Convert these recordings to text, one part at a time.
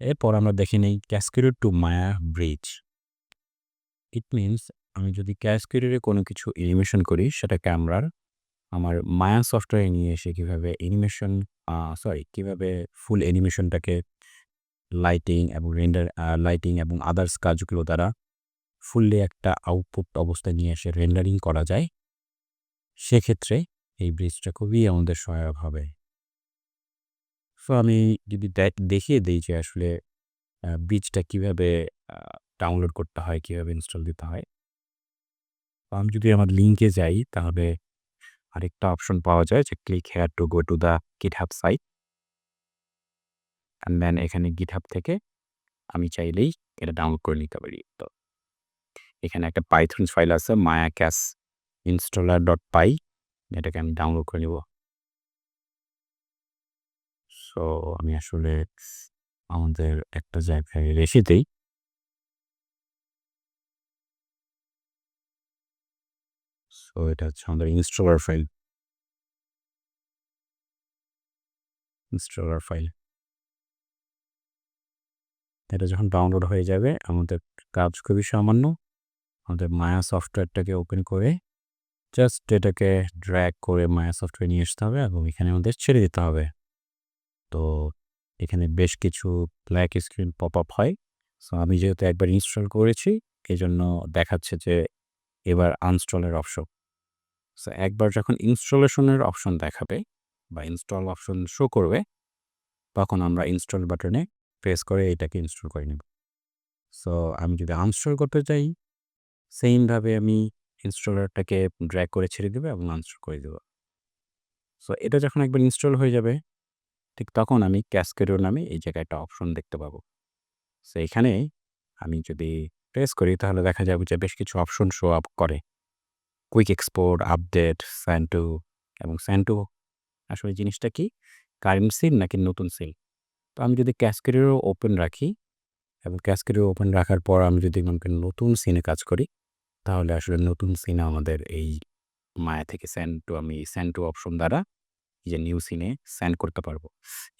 এরপর আমরা দেখে নেই cascaded to Maya bridge. It means আমি যদি ক্যাসকেডের কোনো কিছু অ্যানিমেশন করি সেটা ক্যামেরার আমার মায়া সফটওয়্যারে নিয়ে এসে কীভাবে অ্যানিমেশন কীভাবে ফুল অ্যানিমেশনটাকে লাইটিং এবং আদার্স কাজগুলো দ্বারা ফুললি একটা আউটপুট অবস্থায় নিয়ে এসে রেন্ডারিং করা যায়, সেক্ষেত্রে এই ব্রিজটা খুবই আমাদের সহায়ক হবে। সো আমি যদি দেখিয়ে দেই যে আসলে ব্রিজটা কীভাবে আ ডাউনলোড করতে হয়, কীভাবে ইনস্টল দিতে হয়। তো আমি যদি আমার লিঙ্কে যাই তাহলে আরেকটা অপশন পাওয়া যায় যে click here to go to the GitHub site and then এখানে GitHub থেকে আমি চাইলেই এটা ডাউনলোড করে নিতে পারি। তো এখানে একটা পাইথন ফাইল আছে মায়াক্যাস installer.py, এটাকে আমি ডাউনলোড করে নিব। সো আমি আসলে আমাদের একটা জায়গায় রেখে দেই। সো এটা হচ্ছে আমাদের ইনস্টলার ফাইল। এটা যখন ডাউনলোড হয়ে যাবে আমাদের কাজ খুবই সামান্য। আমাদের মায়া সফটওয়্যারটাকে ওপেন করে জাস্ট এটাকে ড্র্যাগ করে মায়া সফটওয়্যার নিয়ে আসতে হবে এবং এখানে আমাদের ছেড়ে দিতে হবে। তো এখানে বেশ কিছু ব্ল্যাক স্ক্রিন পপ আপ হয়। সো আমি যেহেতু একবার ইনস্টল করেছি এজন্য দেখাচ্ছে যে এবার আনইনস্টলের অপশন। সো একবার যখন ইনস্টলেশনের অপশন দেখাবে বা ইনস্টল অপশন শো করবে, তখন আমরা ইনস্টল বাটনে প্রেস করে এটাকে ইনস্টল করে নেব। সো আমি যদি আনইনস্টল করতে চাই, সেইমভাবে আমি ইনস্টলারটাকে ড্র্যাগ করে ছেড়ে দেব এবং আনইনস্টল করে দেব। সো এটা যখন একবার ইনস্টল হয়ে যাবে, ঠিক তখন আমি ক্যাসকেডো নামে এই জায়গায় একটা অপশন দেখতে পাবো। সো এখানে আমি যদি প্রেস করি তাহলে দেখা যাবে যে বেশ কিছু অপশন শো আপ করে। কুইক এক্সপোর্ট, আপডেট, স্যান্টো এবং স্যান্টো আসলে জিনিসটা কি? কারেন্ট সিন নাকি নতুন সিন? তো আমি যদি ক্যাসকেডো ওপেন রাখি এবং ক্যাসকেডো ওপেন রাখার পর আমি যদি মনে করি নতুন সিনে কাজ করি, তাহলে আসলে নতুন সিনে আমাদের এই মায়া থেকে আমি স্যান্টো অপশন দ্বারা এই যে নিউ সিনে সেন্ড করতে পারবো।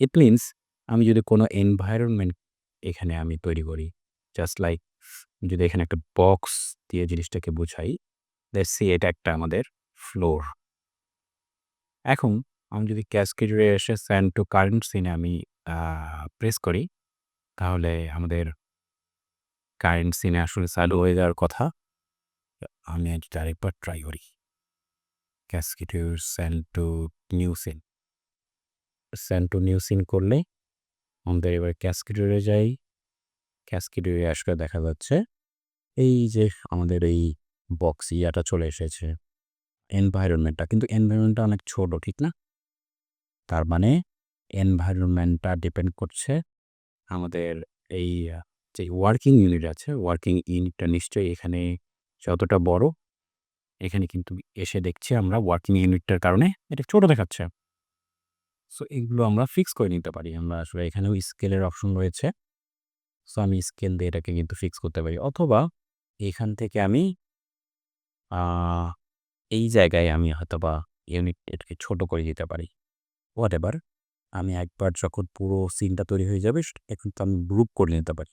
ইট মিনস আমি যদি কোনো এনভায়রনমেন্ট এখানে আমি তৈরি করি, জাস্ট লাইক যদি এখানে একটা বক্স দিয়ে জিনিসটাকে বুঝাই, লেটস সে এটা একটা আমাদের ফ্লোর। এখন আমি যদি ক্যাসকেডে এসে সেন্ড টু কারেন্ট সিনে আমি প্রেস করি, তাহলে আমাদের কারেন্ট সিনে আসলে চালু হয়ে যাওয়ার কথা। আমি যদি আরেকবার ট্রাই করি। ক্যাসকেডে send to new scene. Send to new scene করলে আমাদের এবার ক্যাসকেডে যাই। ক্যাসকেডে আসলে দেখা যাচ্ছে এই যে আমাদের এই বক্স ইয়াটা চলে এসেছে। এনভায়রনমেন্টটা কিন্তু এনভায়রনমেন্টটা অনেক ছোট, ঠিক না? তার মানে এনভায়রনমেন্টটা ডিপেন্ড করছে আমাদের এই যে ওয়ার্কিং ইউনিট আছে, ওয়ার্কিং ইউনিটটা নিশ্চয়ই এখানে যতটা বড়, এখানে কিন্তু এসে দেখছি আমরা ওয়ার্কিং ইউনিটটার কারণে এটা ছোট দেখাচ্ছে। সো এগুলো আমরা ফিক্স করে নিতে পারি। আমরা আসলে এখানেও স্কেলের অপশন রয়েছে। সো আমি স্কেল দিয়ে এটাকে কিন্তু ফিক্স করতে পারি। অথবা এখান থেকে আমি আ এই জায়গায় আমি হয়তোবা ইউনিট এটাকে ছোট করে দিতে পারি। হোয়াটএভার। আমি একবার যখন পুরো সিনটা তৈরি হয়ে যাবে সেটাকে কিন্তু আমি গ্রুপ করে নিতে পারি।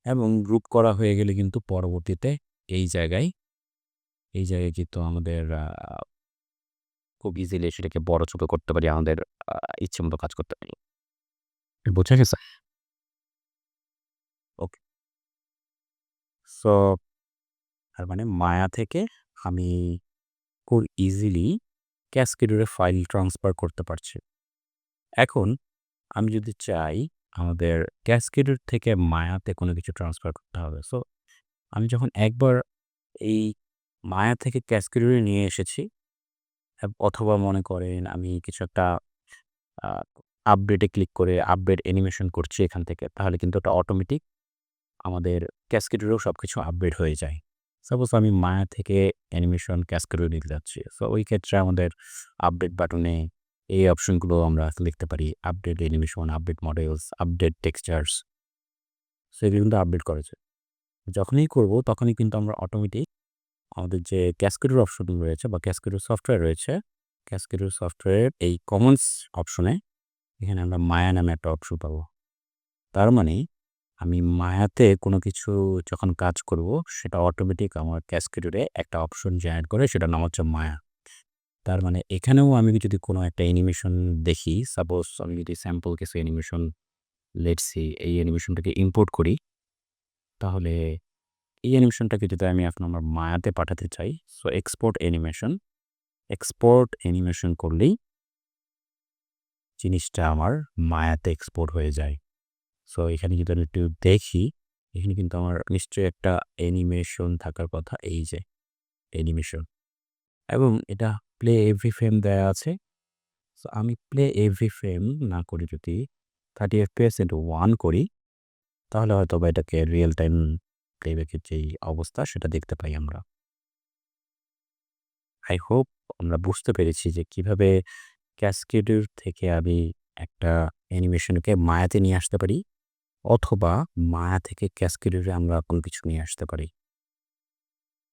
এবং গ্রুপ করা হয়ে গেলে কিন্তু পরবর্তীতে এই জায়গায় কিন্তু আমাদের খুব ইজিলি সেটাকে বড় ছোট করতে পারি। আমাদের আ ইচ্ছেমতো কাজ করতে পারি। বোঝা গেছে? ওকে। সো তার মানে মায়া থেকে আমি খুব ইজিলি ক্যাসকেডে ফাইল ট্রান্সফার করতে পারছি। এখন আমি যদি চাই আমাদের ক্যাসকেডের থেকে মায়াতে কোনো কিছু ট্রান্সফার করতে হবে। সো আমি যখন একবার এই মায়া থেকে ক্যাসকেডে নিয়ে এসেছি অথবা মনে করেন আমি কিছু একটা আ আপডেটে ক্লিক করে আপডেট অ্যানিমেশন করছি এখান থেকে, তাহলে কিন্তু ওটা অটোমেটিক আমাদের ক্যাসকেডেরও সবকিছু আপডেট হয়ে যায়। সাপোজ আমি মায়া থেকে অ্যানিমেশন ক্যাসকেডে নিতে যাচ্ছি। সো ওই ক্ষেত্রে আমাদের আপডেট বাটনে এই অপশনগুলো আমরা লিখতে পারি। Update animation, update models, update textures. So এগুলো কিন্তু আপডেট করা যায়। যখনই করব তখনই কিন্তু আমরা অটোমেটিক আমাদের যে ক্যাসকেডের অপশন রয়েছে বা ক্যাসকেডের সফটওয়্যার রয়েছে, ক্যাসকেডের সফটওয়্যারের এই কমন্স অপশনে এখানে আমরা মায়া নামে একটা অপশন পাবো। তার মানে আমি মায়াতে কোনো কিছু যখন কাজ করব, সেটা অটোমেটিক আমার ক্যাসকেডে একটা অপশন জেনারেট করে, সেটার নাম হচ্ছে মায়া। তার মানে এখানেও আমি যদি কোনো একটা অ্যানিমেশন দেখি, সাপোজ আমি যদি স্যাম্পল কিছু অ্যানিমেশন লেটস সি এই অ্যানিমেশনটাকে ইম্পোর্ট করি, তাহলে এই অ্যানিমেশনটাকে যদি আমি এখন আমার মায়াতে পাঠাতে চাই, সো এক্সপোর্ট অ্যানিমেশন করলেই জিনিসটা আমার মায়াতে এক্সপোর্ট হয়ে যায়। সো এখানে যদি আমি একটু দেখি, এখানে কিন্তু আমার নিশ্চয়ই একটা অ্যানিমেশন থাকার কথা, এই যে অ্যানিমেশন, এবং এটা প্লে এভরি ফ্রেম দেয়া আছে। সো আমি প্লে এভরি ফ্রেম না করে যদি 30 এফপিএস ইন্টু 1 করি, তাহলে হয়তোবা এটাকে রিয়েল টাইম প্লেব্যাকের যেই অবস্থা সেটা দেখতে পাই আমরা। আই হোপ আমরা বুঝতে পেরেছি যে কিভাবে ক্যাসকেডের থেকে আমি একটা অ্যানিমেশনকে মায়াতে নিয়ে আসতে পারি, অথবা মায়া থেকে ক্যাসকেডে আমরা কোনো কিছু নিয়ে আসতে পারি।